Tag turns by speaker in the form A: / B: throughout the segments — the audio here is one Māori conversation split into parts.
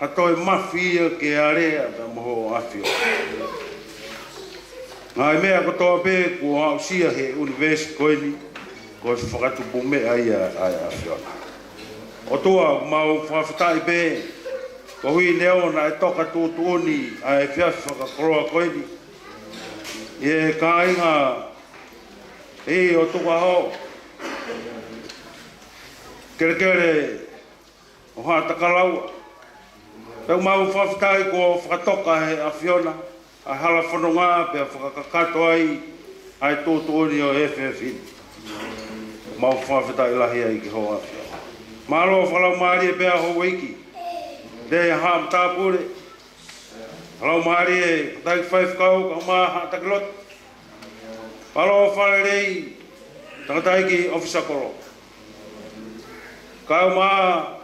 A: hatoi mafia ke area ta moho afio. Ngai mea ko toa pe ku hausia he university koini ko whakatu pume ai afio. O toa mau whawhatai pe ko hui leo na e toka tūtuoni ai whiawhi whakakoroa koini. E ka inga e o tuka hau. Kere o haa takalaua. Pau mau whawhatai ko whakatoka he a Fiona. A hala whanonga pe a whakakato ai tōtuoni o FFI. Mau whawhatai lahi ai ki hoa Fiona. Malo whalau maari e pēa ho weiki. Dei haam tāpure. Whalau maari e tai whaifkau ka maa haa takilot. Malo whale rei tangatai ki ofisa koro. Kau maa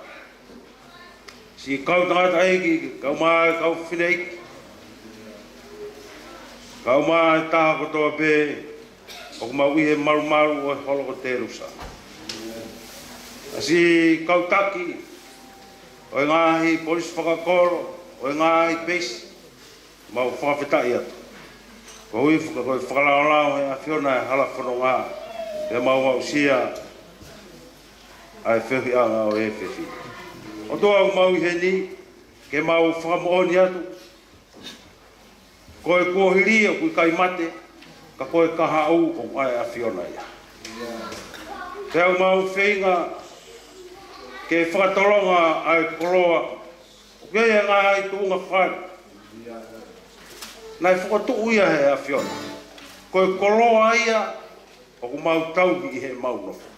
A: si kau tangatai ki kau maa kau whinei. Kau maa taha kotoa pē o kuma uihe maru o holoko te rusa. Asi kau taki o ngahi polis whakakoro o ngahi peisi mau whawhetai atu. Ko hui whakalao he a Fiona e hala whanonga e mau au sia ai whehi anga o FFI. O toa au mau he ni ke mau whakamooni atu. Koe kohiri o kui kai mate ka koe kaha au o ai a Fiona ia. Te au mau whenga ke whakatolonga ai koroa. O kei e ngā ai tuunga whare. Nai whakatu ia he a Fiona. Koe koroa ia o ku mau tauhi i he mau nofo.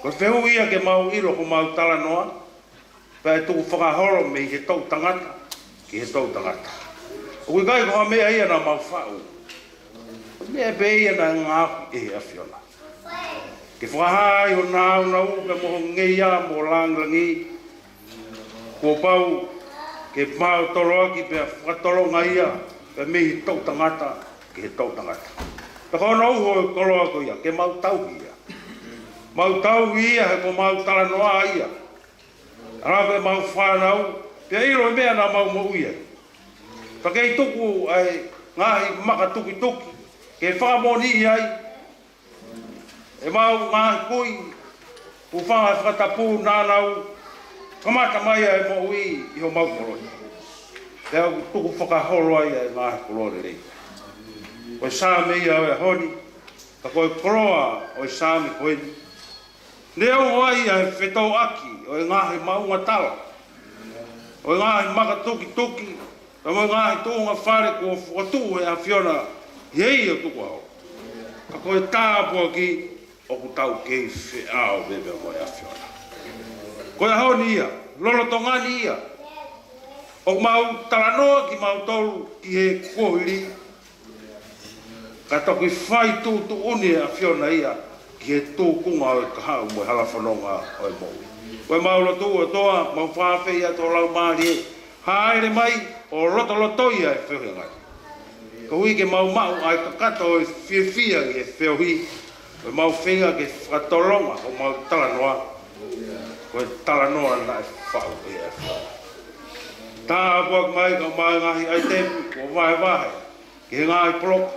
A: Ko whehu ia ke mau iro ku mau talanoa. Pea tuku whakahoro me i he tau tangata ki he tau tangata. O kui kai koha mea ia na mau whau. Mea pe ia na ngāku e he a Fiona. Ke whakahai o nāu na upe moho ngeia mo langlangi. Ko pau ke mau toro aki pe whakatoro ngaia pe me i tau tangata ki he tau tangata. Ta kona uho e koroa ko ia ke mau tauhi ia. Mau tauhi ia he ko mau talanoa ia. Arape mau whanau pe iro mea na mau mo ia. Pa kei tuku ai ngahi maka tuki tuki ke whakamoni ai. E mau ngahi kui u whanga whakatapu nānau kamata mai ai mo ui i ho mau koroi. Te au tuku whakahoro ai ai ngahi korore rei. Koe sāme ia o e honi, ka koe koroa o e sāme koeni. Leo ai ai whetau aki o e ngahi maunga tala. O e ngahi maka tuki tuki. Ta mo ngahi tōnga whare ko whatu e a Fiona hei o tuku hau. Ka koe tāpua ki o ku tau kei whiao bebe mo e a Fiona. Koe haoni ia, lolo tongani ia. O mau talanoa ki mau tolu ki he kohiri. Ka toki whai tūtu uni e a Fiona ia ki he tūkunga o e kahau mo e hala whanonga o e mou. Koe mau lotu o toa, mau whawhia tō lau maari e. Haere mai o roto lotoi ai whewe ngai. Ka hui ke mau ai kakato o whiawhia ki e wheohi. O mau whenga ke whakatolonga o mau talanoa. Ko e talanoa na e whau e e whau. Tā apuak mai ka mai ngahi ai tepu ko vahe vahe. Ke he ngahi proka.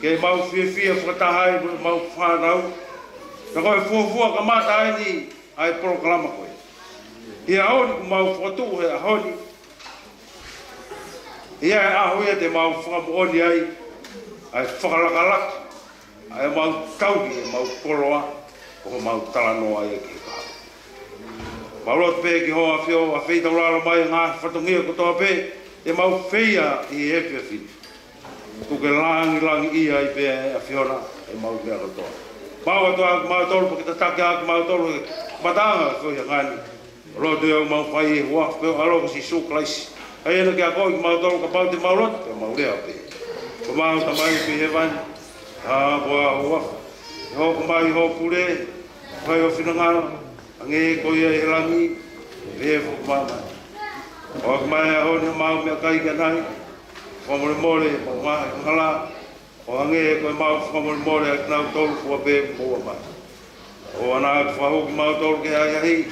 A: Ke mau whiawhia whakatahai mo mau whanau. Na koe fuafua ka mata ai ni ai proklama koe. Ia honi ku mau whatu he a honi. Ia e aho ia te mau whakamooni ai whakalakalaki, ai mau tauhi e mau koroa, o mau talanoa ia ki kaha. Maurot pē ki hoa whio a wheitau raro mai ngā whatongia kotoa pē, e mau wheia i FFI. Ku ke langi ia i pē a Fiona, e mau mea kotoa. Mau atoa mau tolu pa ki ta take aki mau tolu e matanga whio ngani. Roto iau mau whai e hua, whio alo kasi suklaisi. Ai ena kia koi ki mau tolu ka pau te mau rot, te mau rea pe. Ko mau tamai pi he vani, ha boa hoa. Ho kumai ho pure, whai o whinangaro, ange koi e helangi, e fuku mama. O kumai a honi mau mea kai kia nahi, whamore more, mau mahi ngala, o ange koi mau whamore more, a kinau tolu kua pe mua mai. O ana atu whahu ki mau tolu ke hai ahi,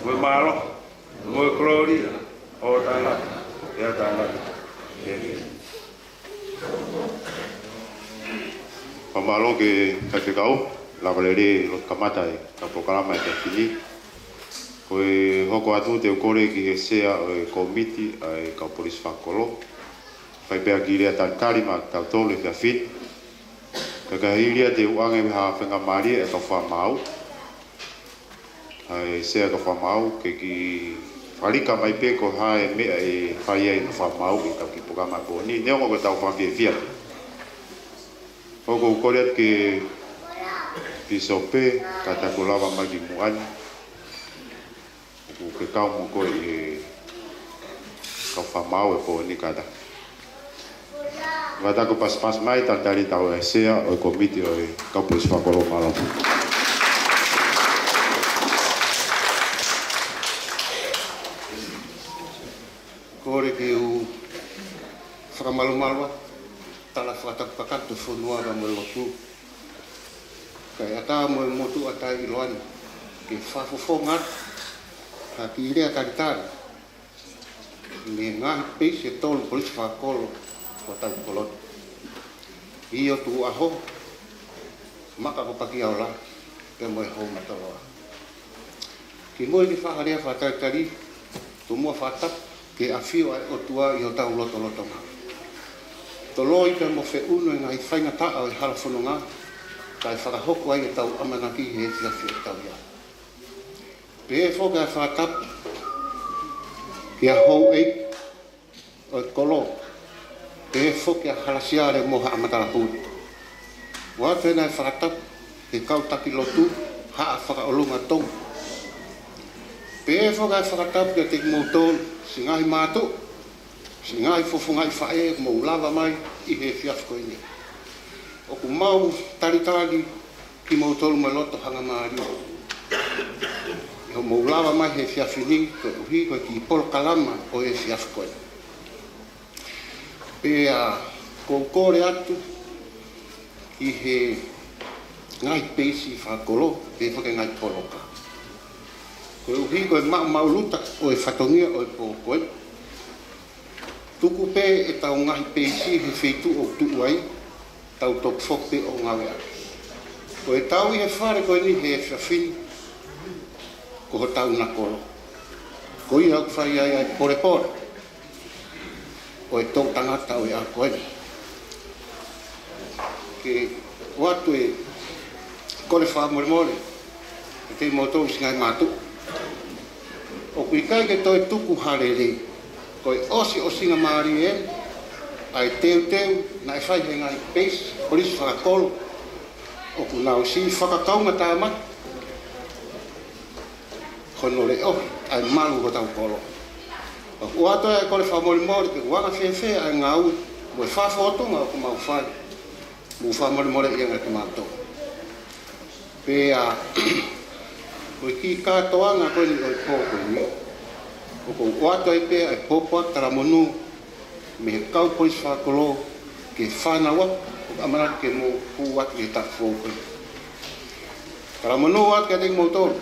A: Koe malo, moe Gloria, o tangata, ea tangata.
B: Pamalo ke kau la valeri lo kamata e ka programa e fini. Koe hoko atu te kore ki sea e komiti e ka polis fakolo. Fai pea ki rea tantari ma tau tole ka fit. Ka hiria te uange ha whenga mari e ka whamau. Ai sea ka whamau ke ki whalika mai pe ko hae mea e whai e ka whamau i ka ki programa ko ni. Neongo ka tau whawhia fiatu. Hoko koreat ki sope kata ko lava mai ki muani. Ke kau mo ko e ka whamau e po ni kata. Vata ko pas mai tantari tau e sea o komiti o e kau polis whakoro malo.
C: Kore ke u whakamalu-malua tala whakatakpakatu whunua ka mo lotu. Kai ata mo motu ata i loani ke whafofongat ka ki irea karitari. Me ngahi peisi e tolu polisi whakolo o tau kolot. I o tu aho maka ko paki au la ke mo e hou mataloa. Ki mo i whaharea whataitari tu mua whatap ke awhio ai o tua i o tau loto ma. Toloi pe mo fe uno i ngai whainga taa o i hala whanonga kai whakahoko ai e tau amanaki he whiawhi e tau ia. Pe e whoka e whatap ki a hou eik o i kolo pe e whoka a halasiare moha amatala pūti. Wā tēnā e whakatap ke kautaki lotu haa whakaolunga tong. Pe e whoka e whakatap ke te mouton si ngahi mātu, si ngahi fofongai whae mou lava mai i he whiawhi koe nia. O ku mau taritari ki moutolu mai loto hanga maari. I ho mou lava mai he whiawhi ni koe uhi koe ki polo kalama o e whiawhi koe. Pe a koukore atu ki he ngai peisi whakolo, pe whake ngai poloka. Koe uhi koe mauluta o e whatongia o e pōkoe. Tuku pē e tau ngahi peisi he wheitu o tuku ai, tau tok whokpe o ngawea. Koe tau i he whare koe ni he whiawhini, ko ho tau nakolo. Koe i au whai ai pore pore, o e tau tangata o e a koe. Ke watu e kore whamore more, e te motou singai mātu. O kui kai ke toi tuku hare rei, koe osi o singa maari e, ai teu, na e whai he ngai peis, polisi whakakolo, o ku nau si whakakaunga tā mai. Kono le ohi, ai malu ko tau kolo. O ku ato e kore whamori mori, ke wanga whewhe ai ngā ui, mo e whawhotonga o ku mau whai, mo whamori mori i anga ki mātou. Pe a, koe ki kātoanga koe ni o i pōkoe ni. O kou oato e pēa e pōpua tara monu me he kau polisi whakolo ke whanawa o amanaki ke mō pūwaki e taku fōkoe. Tara monu waki a teki mōtoro.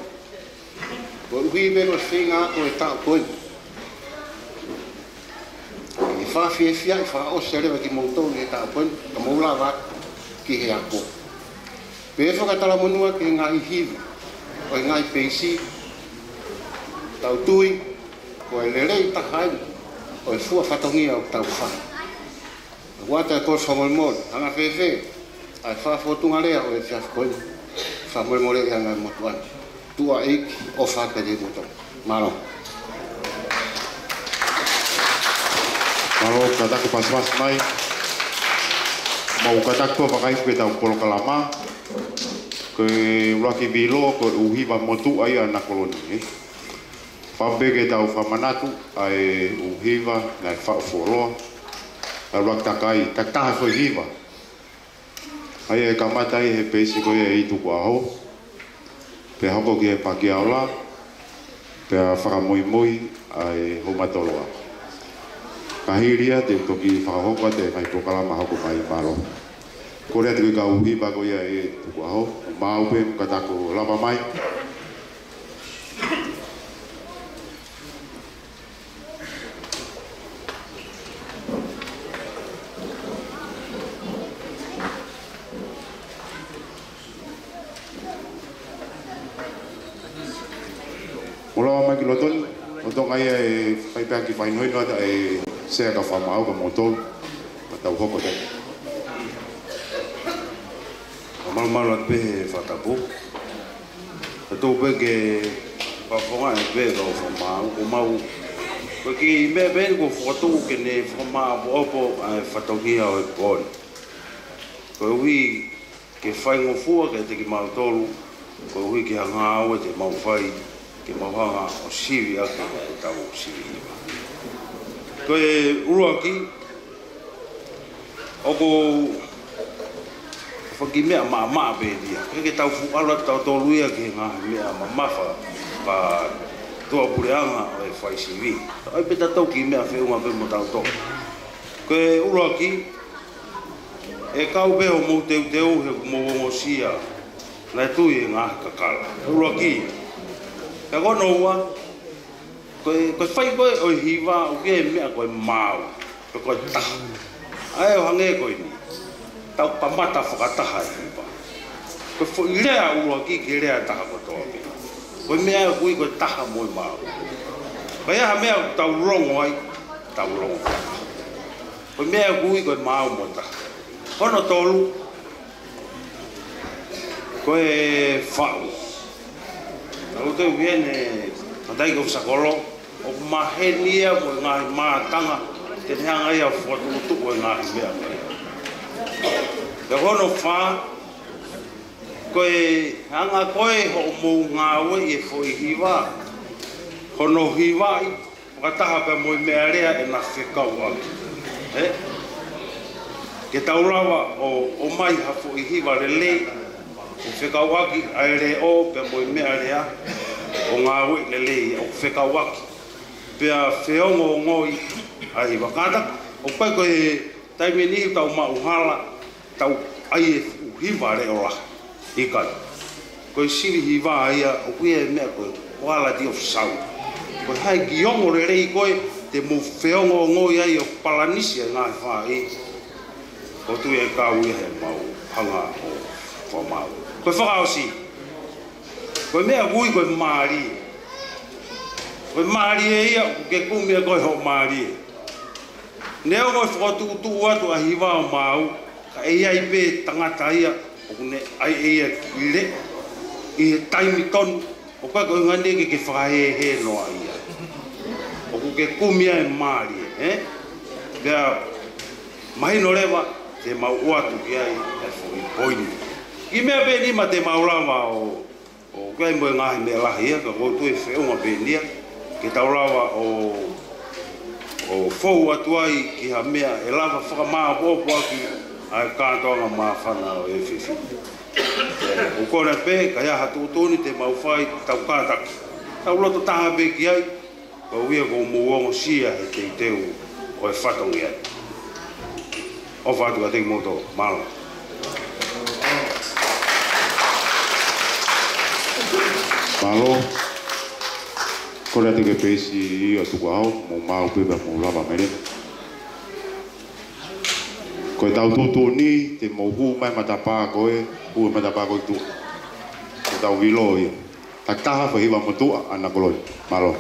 C: Koe uhi bero e whinga ako e tau koe. E whawhiewhia i whakaose rewa ki mōtoro e tau koe, ka maula waki ki he ako. Pe e whakatara monua ke ngā hiwi. O i ngai peisi, tau tui, ko e lerei tahai, o e fua whatongia o tau whai. Wata e kore whamoremore, hanga whewhe, ai whawhotunga rea o e whiawhi koe, whamoremore e hanga motuani. Tua eiki o whakere motuani. Maro.
B: Maro, katako pas mai. Mau katako pakai ke tau polo kalama. Koe uraki bilo, koe uhiwa motu ai ana koloni. Whambe ke tau whamanatu, ai uhiwa, nai whaoforoa. Ai uraki takai, taktaha koe hiwa. Ai e kamata i he peisi koe e i tuku aho. Pe hoko ki e paki aola. Pe a whakamoimoi ai homatoloa. Kahiria te toki whakahoka te mai pokalama hoko mai maro. Korea te ka uhiwa ko ia e tuku aho, maupe katako lava mai. Ola mai ki lotoni, o tonga ia e whaipea ki whainoi noa e sea ka whamau ka motolu, ma tau hoko te.
A: O malu at pehe whatapu. E tō peke whawhonga e pehe kau whamau, o mau. Ko ki mea pehe ko whatu ke ne whamau opo a whatauhia o e pōni. Ko hui ke whaingofua ke te ki mau tolu, ko hui ke hanga au e te mau whai, ke mawhanga o siwi ake e tau siwi iwa. Ko e uruaki, o ko whaki mea maa pēdia. Ke tau whuala tau tōluia ke ngā mea mamafa pa tua pureanga o e whai siwi. Ai peta tau ki mea whiunga pe mo tau tō. Ko e uruaki, e kau peho mou teu he kumowongo sia, nai tui e ngā kakala. Uruaki, e kono ua, koe whai koe o hiwa o ke mea koe mau, koe taha. Ai o hange koe ni, tau pamata whakataha e hiwa. Koe lea uruaki ke lea taha kotoa me. Koe mea koe koe taha moi mau. Koe aha mea tau rongo ai, tau rongo. Koe mea koe mau mo taha. Kono tolu, koe whau. Tau teu viene, matai ko sakolo, o mahenia mo ngāhi mātanga, te neanga ia whatutu o ngāhi mea. Te kono whā, koe hanga koe ho mou ngāwe e whoi hiwa, hono hiwai, whakataha pe moi mea rea e na whekau aki. Ke taurawa o mai hafo I hiwa lelei, o whekauaki ai re o pe moi mea rea, o ngā ui lelei o whekauaki. Pea whiongo o ngoi ai wakata, o pai koe taime nihi tau mauhala, tau ai e hiwa re o laha, ikai. Koe siwi hiwa aia, o kuia e mea koe, quality of sound. Koe hai ki ongo lelei koe, te mo whiongo o ngoi ai o palanisi e ngāi whai. O tu e kau ia he mau hanga o whamau. Koe whakaosi, koe mea kui koe maari. Koe maari e ia, ke kumia koe ho maari e. Neo koe whakatukutu atu a hiwa o mau, ka e ai pē tangata ia, o kune ai e ia kire, I he taimi tonu, o koe koe ngane ke whakahe noa ia. O ke kumia e maari e, Pea, mahino lewa, te mau uatu ki ai e whoi poini. Ki mea pēni ma te maurawa o kai moe ngahi mea lahi ia, ka koutu e whiunga pēnia, ke taurawa o whou atu ai ki ha mea e lava whakamaa popo aki ai kātoanga māwhana o e whiwhi. O kore pē, ka ia hatu utoni te mau whai tau kātaki. Tau loto taha pē ki ai, ka uia ko muongo sia he te teu o e whatongi ai. O whātu ka teki moto, mālo.
B: Mālo, kore ate ke pēsi I a tuku au, mō māu pepa mō lava mere. Koe tau tūtū ni, te mō hū mai matapā koe, hū matapā koe tu. Koe tau vilo ia. Tak taha whahiwa motua, ana koloi. Mālo.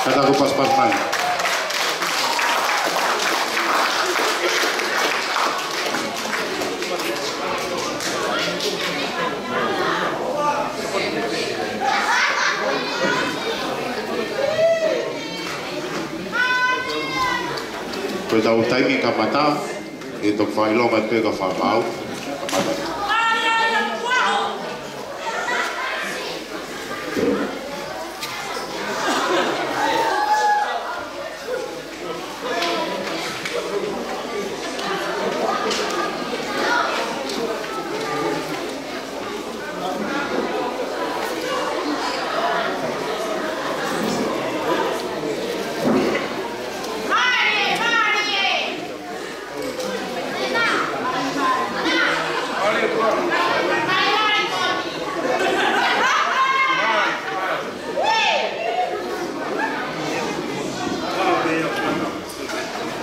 B: Kata ko pas-pas man. Koe tau taimi ka mata, e tok whailonga te ka whamau, ka mata.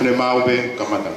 B: Le maupe kamata.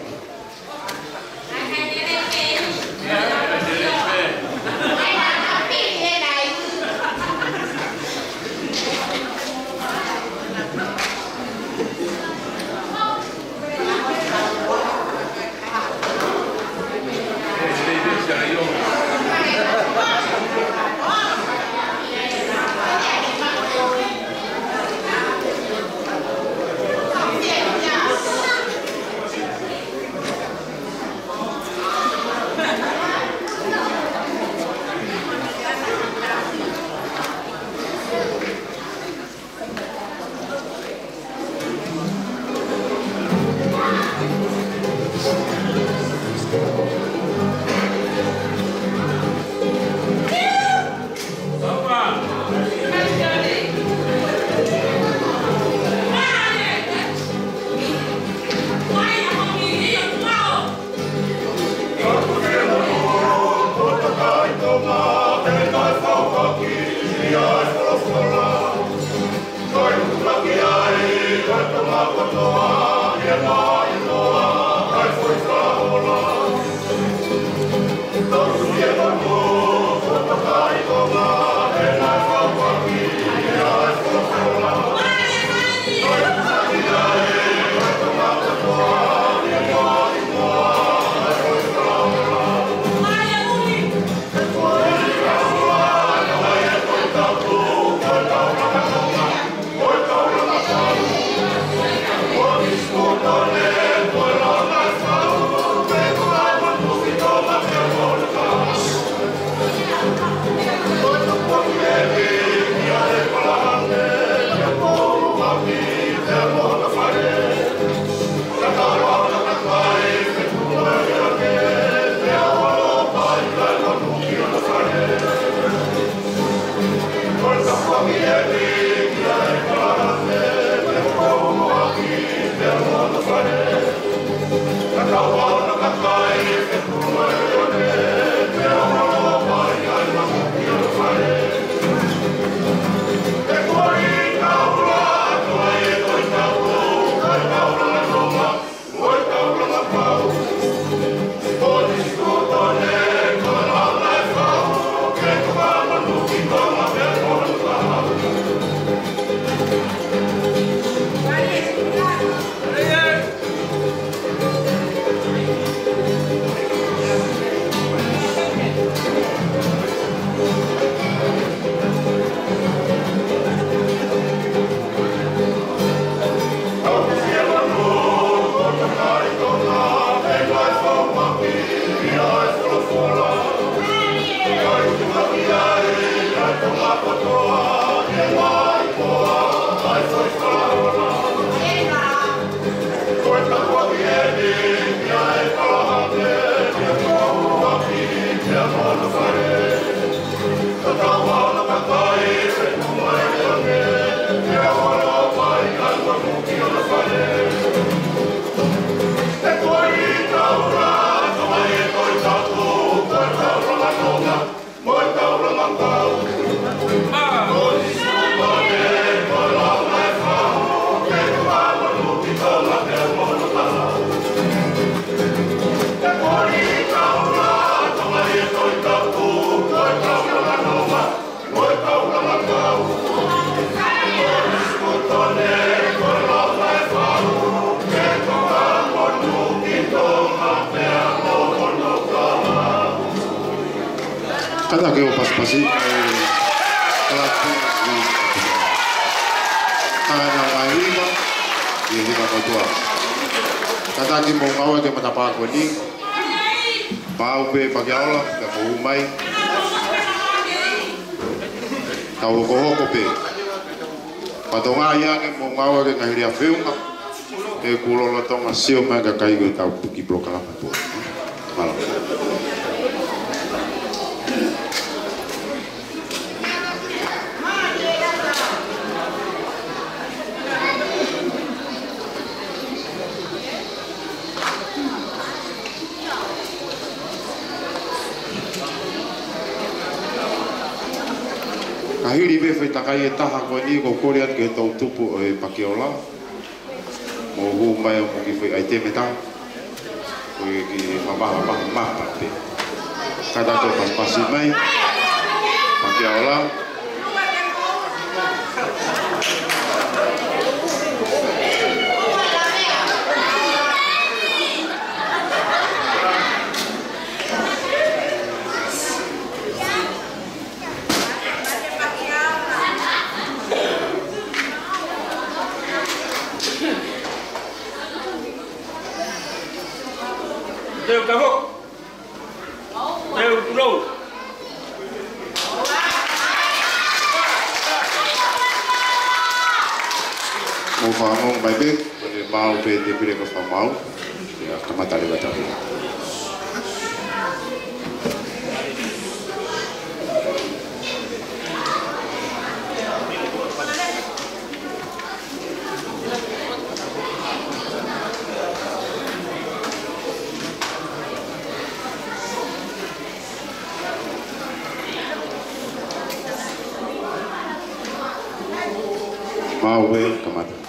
B: Kata ke o pasipasi kelatu ni kana aiba ye ni ka tua kata ki mo ngawa ke matapa ko ni pau pe pagiaola ka mo mai ka o ko pe patonga ya ke mo ngawa ke ngahiria feunga e kulo la tonga sio ma ka kai ke tau ki bloka po mala kahiri be fai takai e taha koe ni ko kore at ke tau tupu e Pakeola mo hu mai o ki foi ai te meta ko ki mama pe kada to pas mai paki ola
A: Đều cá hộ đều đâu
B: mo fa mo mai be mau pe te pire ko fa mau ya kamata le bata mau be kamata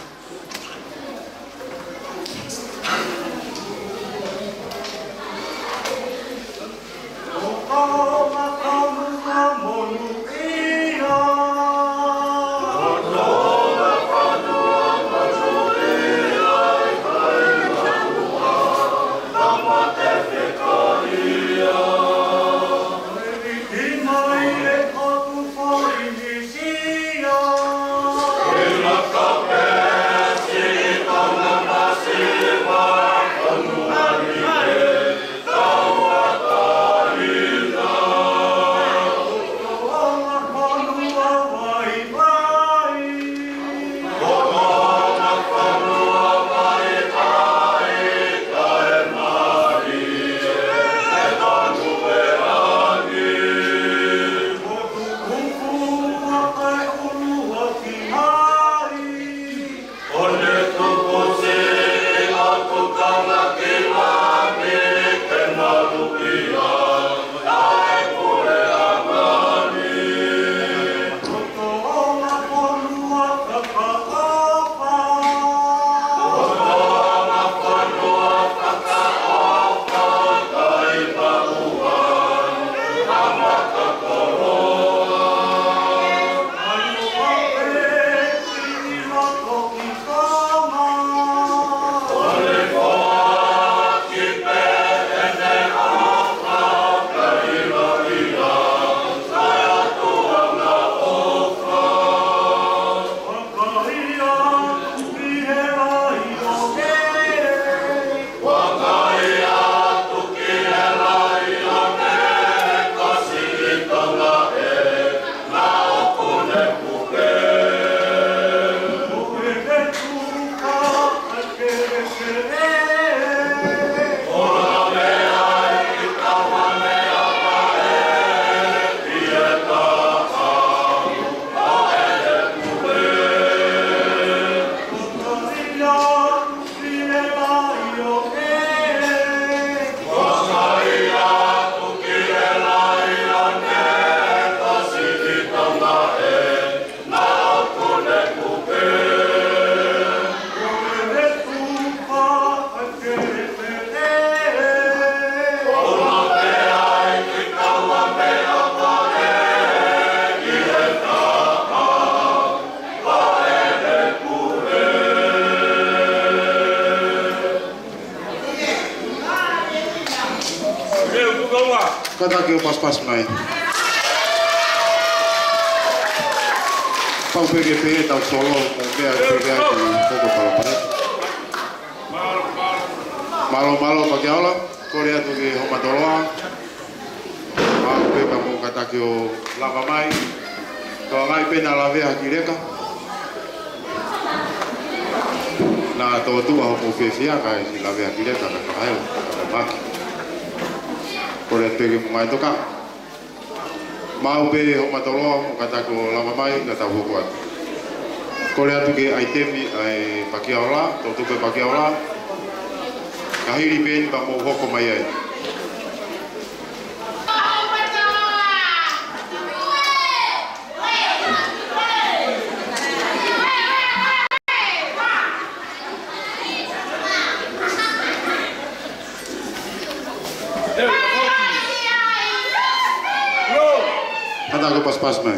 B: kata ke pas mai pau PGP tau solo mo mea pega ki poco para para malo pake aula kore atu ki homatoloa mau pepa mo kata ke o lava mai ka ngai pena lave ki reka na to tu ho mo fefia ka si lave ki reka ka hai ka maki kore pege mo mai toka mau be ho matolo kata ko lama mai kata ho kuat kore atu ke itemi ai pakiaola to tu pe pakiaola kahiri pen ba mo hoko mai ai Kata ko pas-pas mai.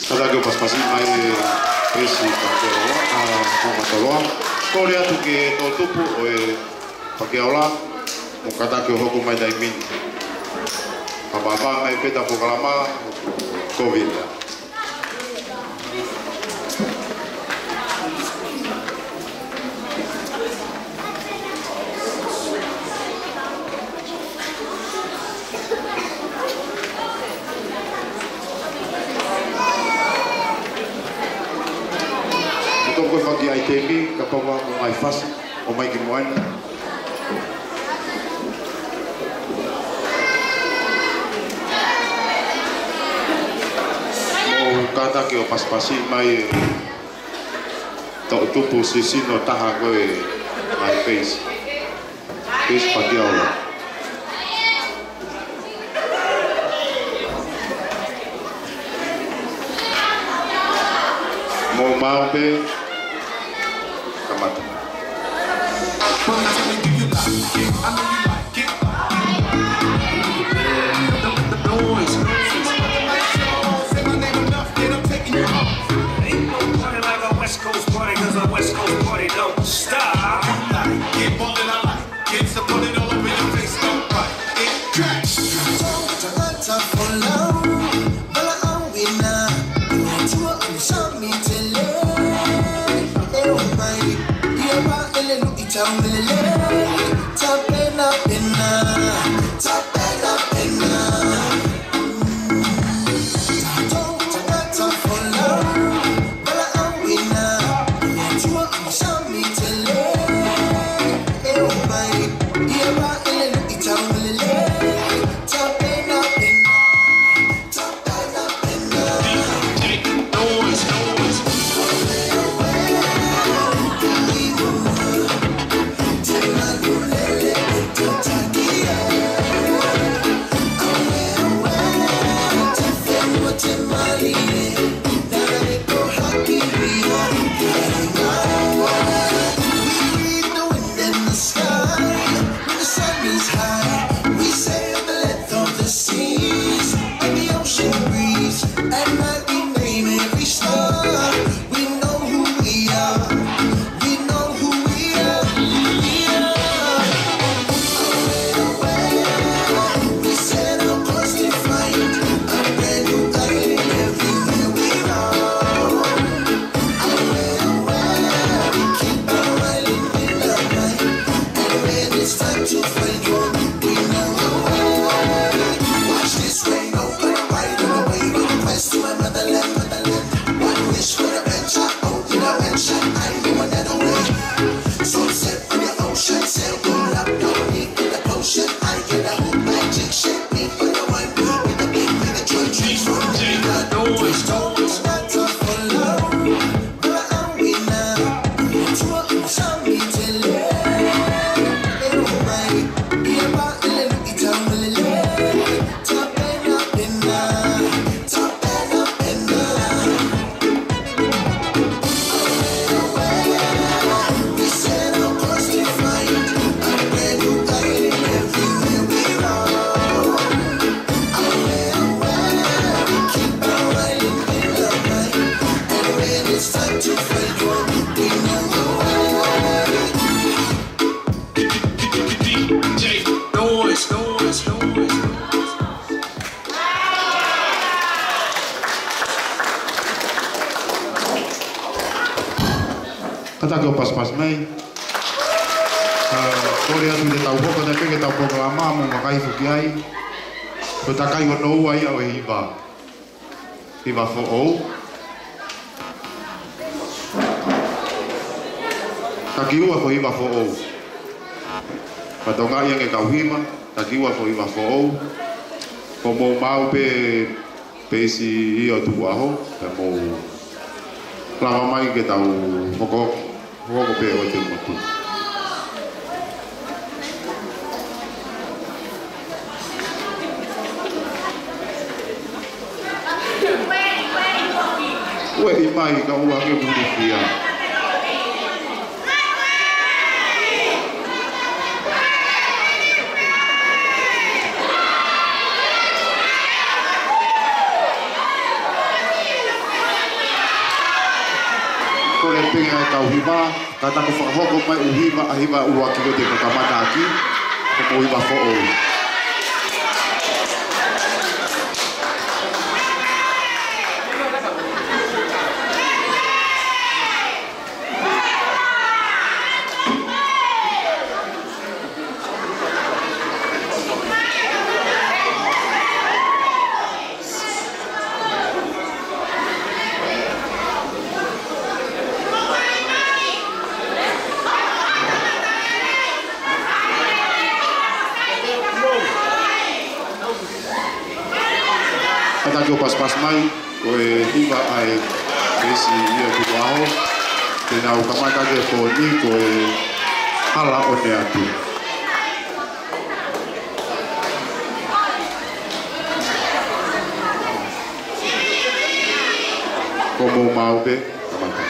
B: Kata ke pas-pasi mai presi Toloa. Kore atu ke tō tupu o e Pakeaola, o kata ke hoku mai dai mini. Pamama mai peta pokalama, COVID. Toko whaki ai temi, ka pawa o mai whasi, o mai ki moana. O kata ke o paspasi mai tupu sisino taha koe mai face. Face pakiaula. Mo mau pe kamata.
D: West Coast party, cause our West Coast party don't stop. Get more than I like. Get to put it all over your face, don't bite. It cracks.
E: For love, but I'm winner. You want to show me to live. Oh my, you're about to look each other. Top and up in top and up in for love, but I'm winner. You want to show me to live. Oh my, you're about to look each other. Top and up in
B: Kata kau pas-pas mai. Kore atu te tau hoka te peke tau hoka a mamo makai fuki ai. Ko takai hono ai au e hiva. Hiva fo ou. Taki ua fo hiva fo ou. Patonga ia nge kau hima. Taki ua fo hiva fo ou. Ko mou mau pe isi io tu aho. Pe mou lama mai ke tau hoko pe o te motu. Ue i mai ka ua ke buru fia. Kore penga e tau hiva, ka tako whakahoko mai u hiva a hiva ua ki ko te kakamata aki, ko mo hiva fo ou. Kata ko pas-pas mai, ko e hiva ai esi ia tu aho, Tēnā o kamata ke tōni ko e hala o ne atu. Ko mō maupe, kamata.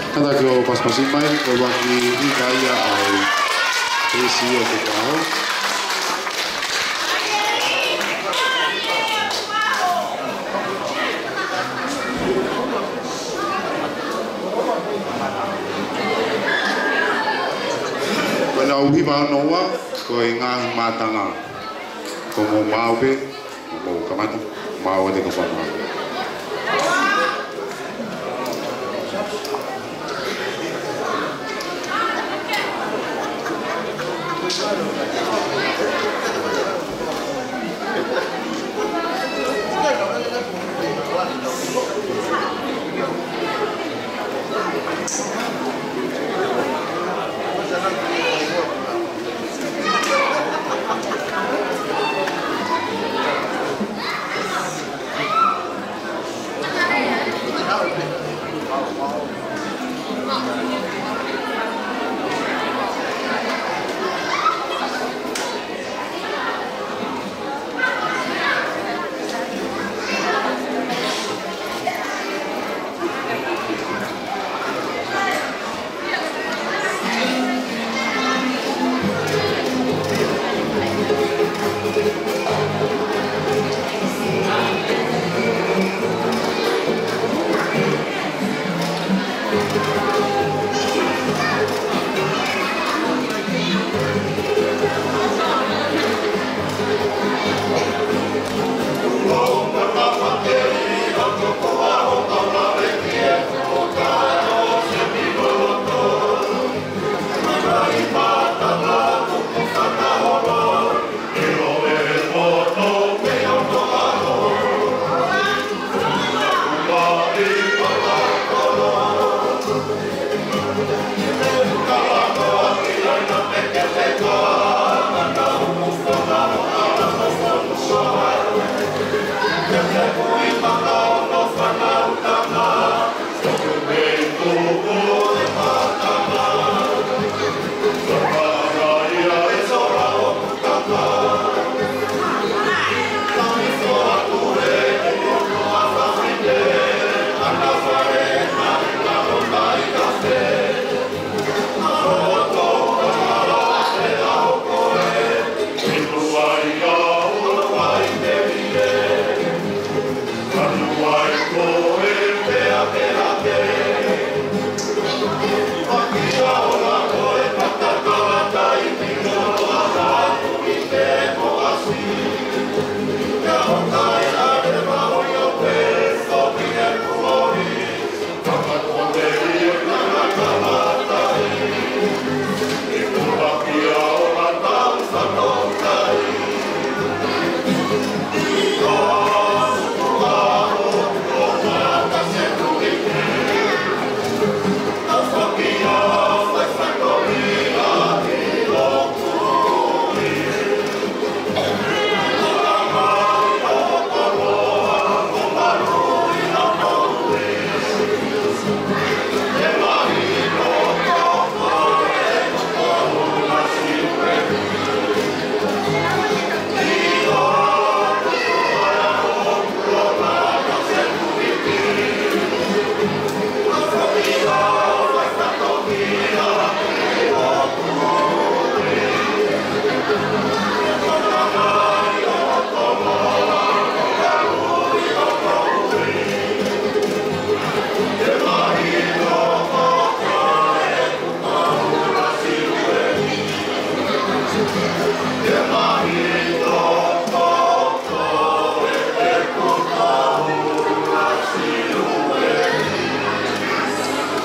B: Kada ke o paspasi mai ko waki i kaya ai esi o te kaho. Kona uhi ma noa ko e ngahi matanga ko mo maupe mo kamata mau te ka whama.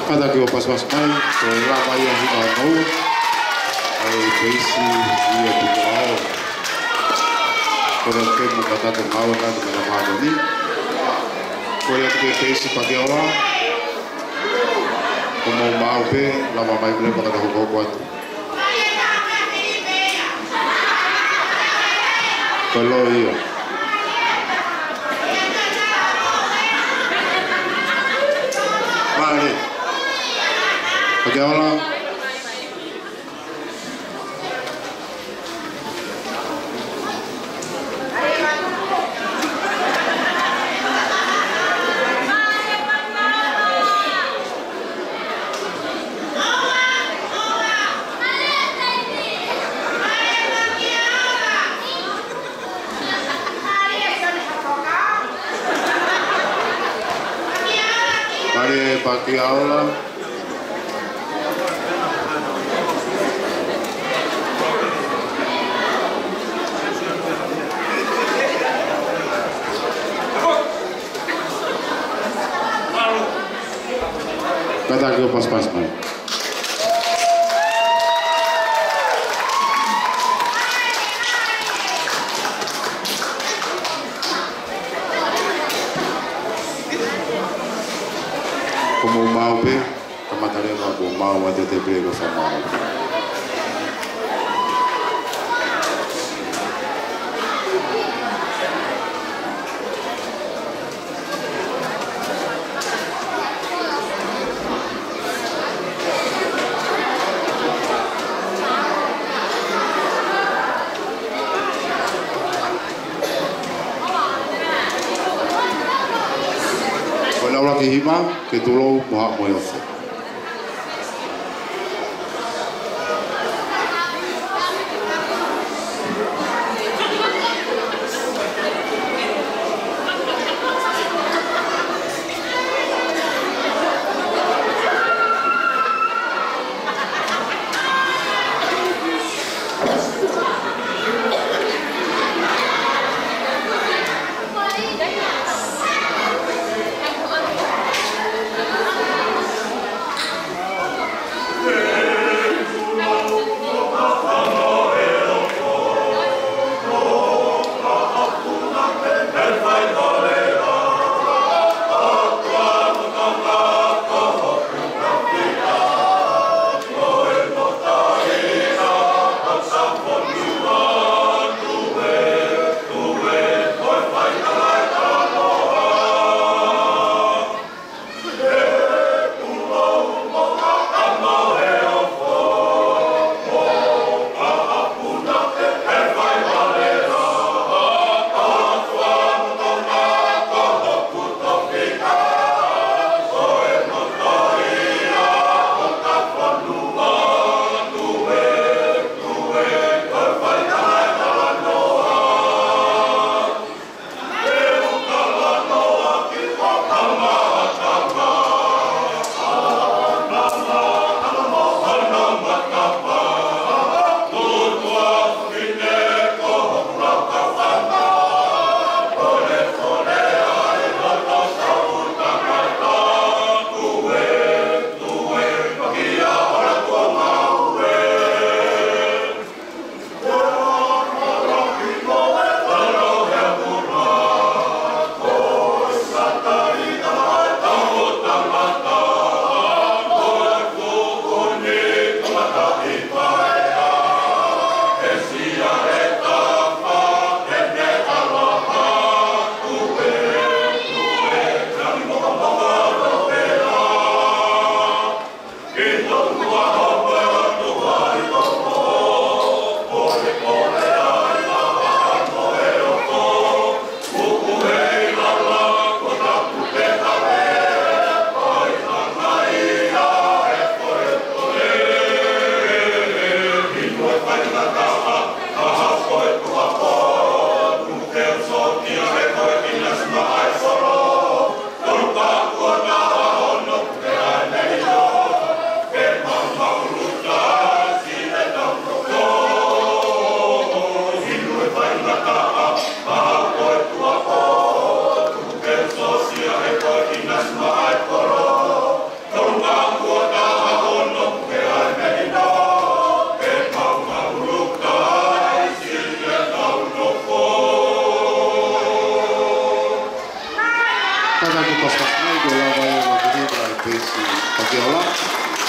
B: Kada ke o pas mai ko la mai o hina no ai peisi ia tu ao ko le ke mo kata te mau na te na mau ni ko le ke peisi pa ke ora ko mo mau pe la mai ble pa ka ko ko atu ko lo ia vale. Oke, hola. ke aula. Kata ke pas-pas mai. Como mau pe, kamatare ko mau wa te prego fa mau. Ora ke hima ke tulo moha moyo.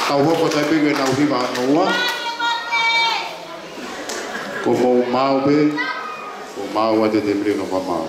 B: Tau hoko tai pege nau hiwa anoa. Ko mau mau pe, ko mau ate te prego pa mau.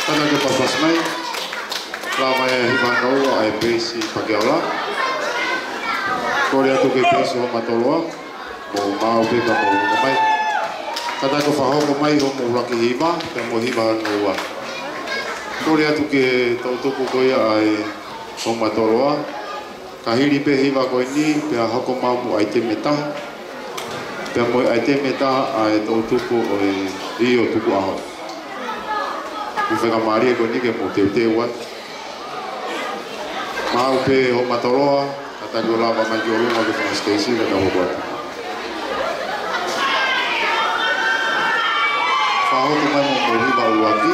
B: Tana ke papas mai. Lama e himano ai besi pakeola. Kore atu ke besi ho matoloa. Mo mau pe ka mo mai. Tana ko whahoko mai ho mo raki hima. Te mo hima noa. Kore atu ke tautuku koia ai ho matoloa. Ka hiri pe hima koe ni. Pe a hoko mamu ai te metaha. Pe mo ai te metaha ai tautuku o i o tuku aho. I wheka maria ko ni ke mo teu teu wat. Mau pe ho matoroa, kata ko la mama ki olunga ke whanga Stacy ka ka hoko atu. Whahoko mai mo hiva uaki.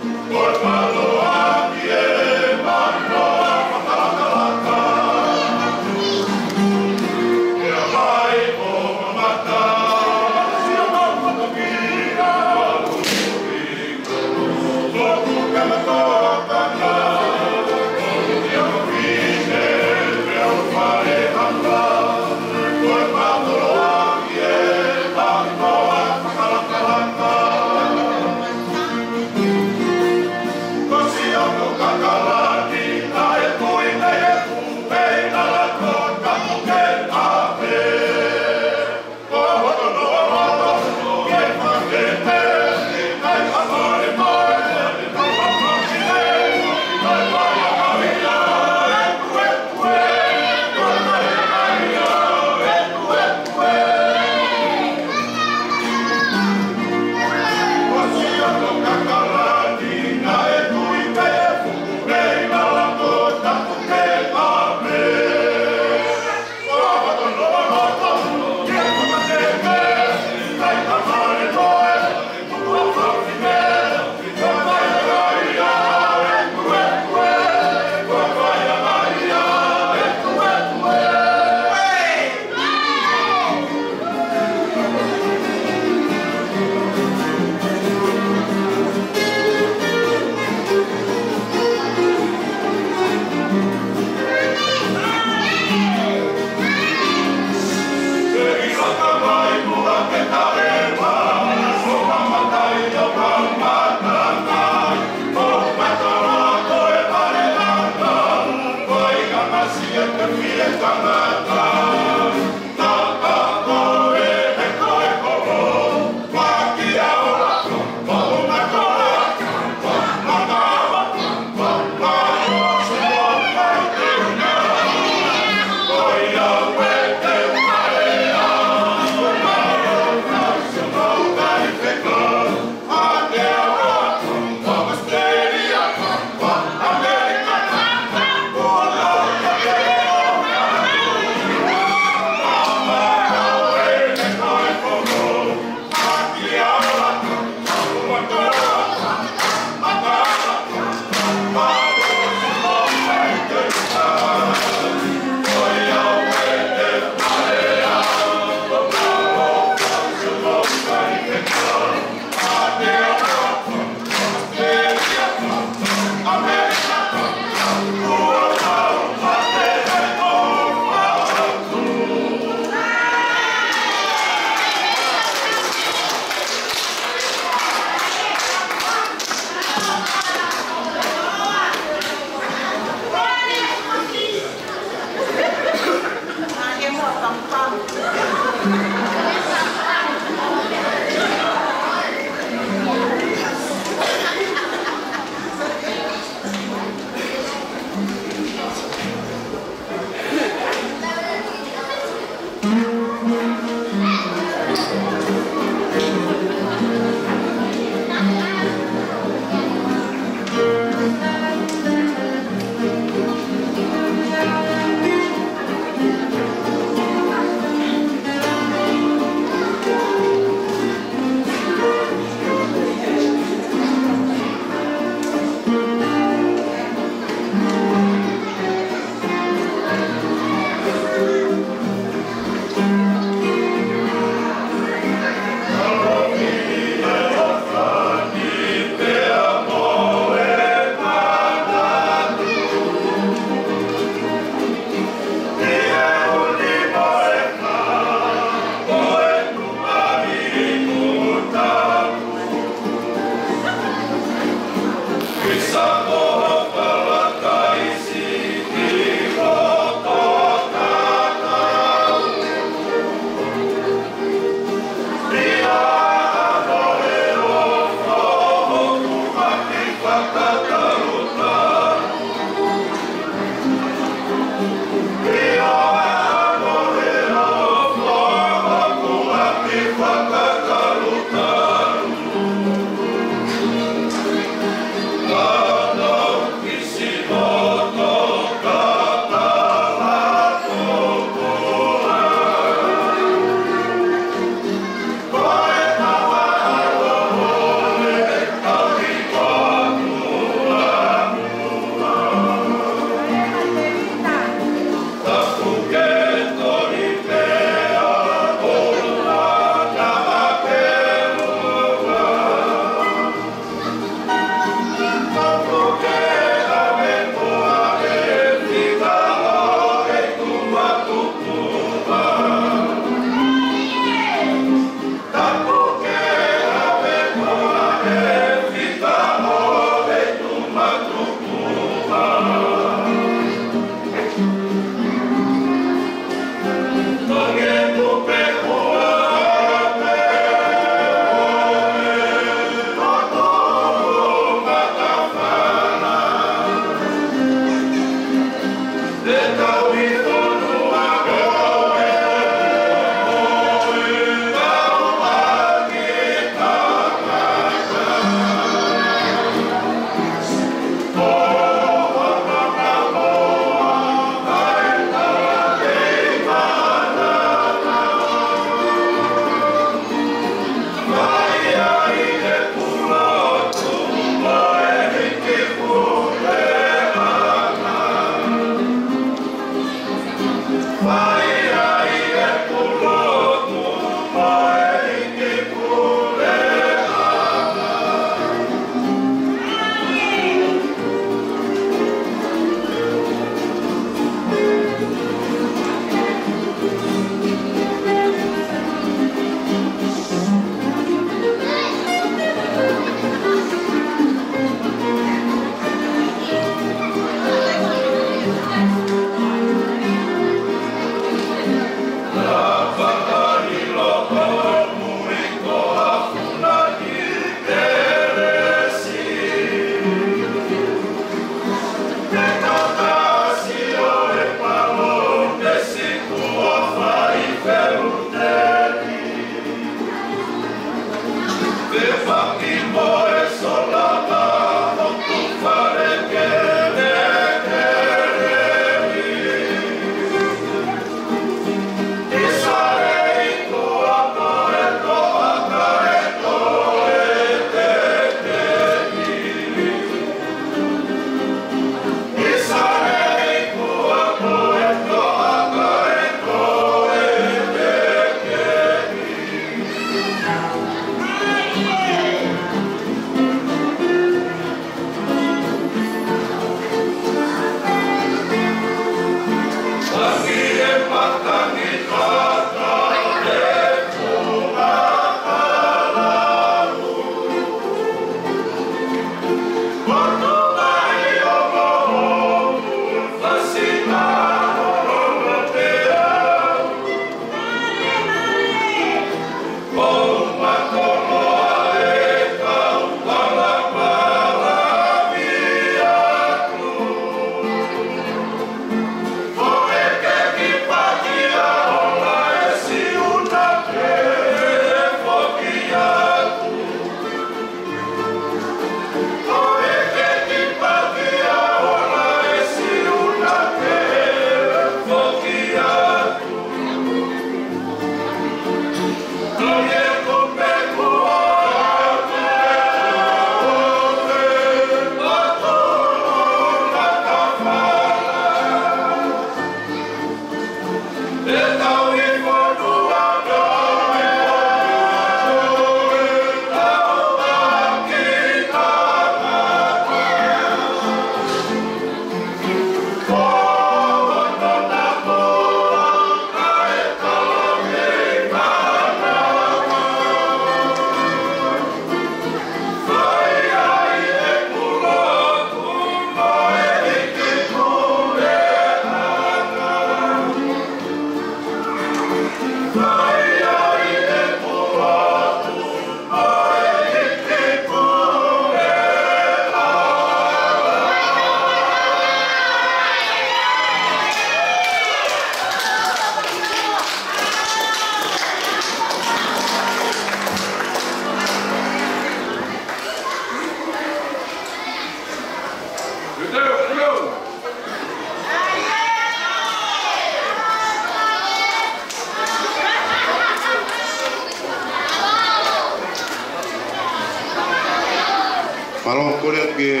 B: kore ke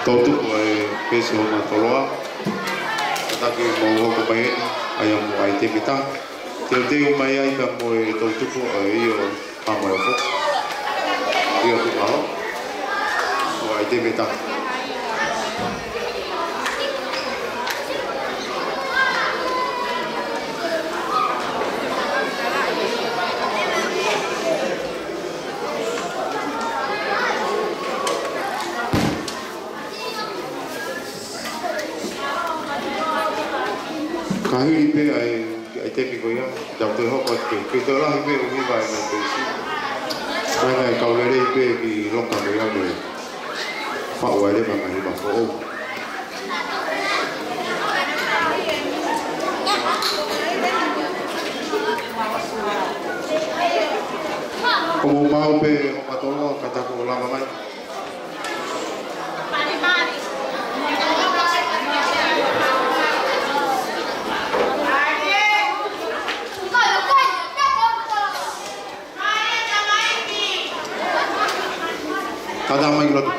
B: tautu ai peso na toloa. Taki mo ko pai ai mo ai te pita. Te mai ai ka mo tautu ko ai o pa mo fo. Io tu mau. O ai te pita. Kahiri pe ai te piko ia, jau te hoko ke te lahi pe uhi vai na te isi. Mai ngai kaurere pe ki loka me ia me whao ai rewa mai ma fo ou. Komo mau pe o patolo katako lama mai. Kada mai lotu.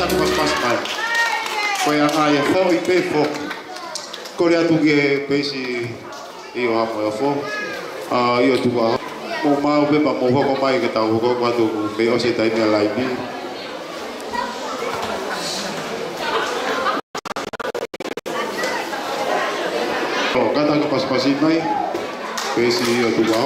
B: kata ko pas mai. Ko ia ngai fo I pe fo. Ko ria tu ge pe si io hapo fo. Io tu va. Mo mau pe pa mo ko mai ke tau ko tu pe o se tai me lai bi. Kata ko pas mai. Pe si io tu va.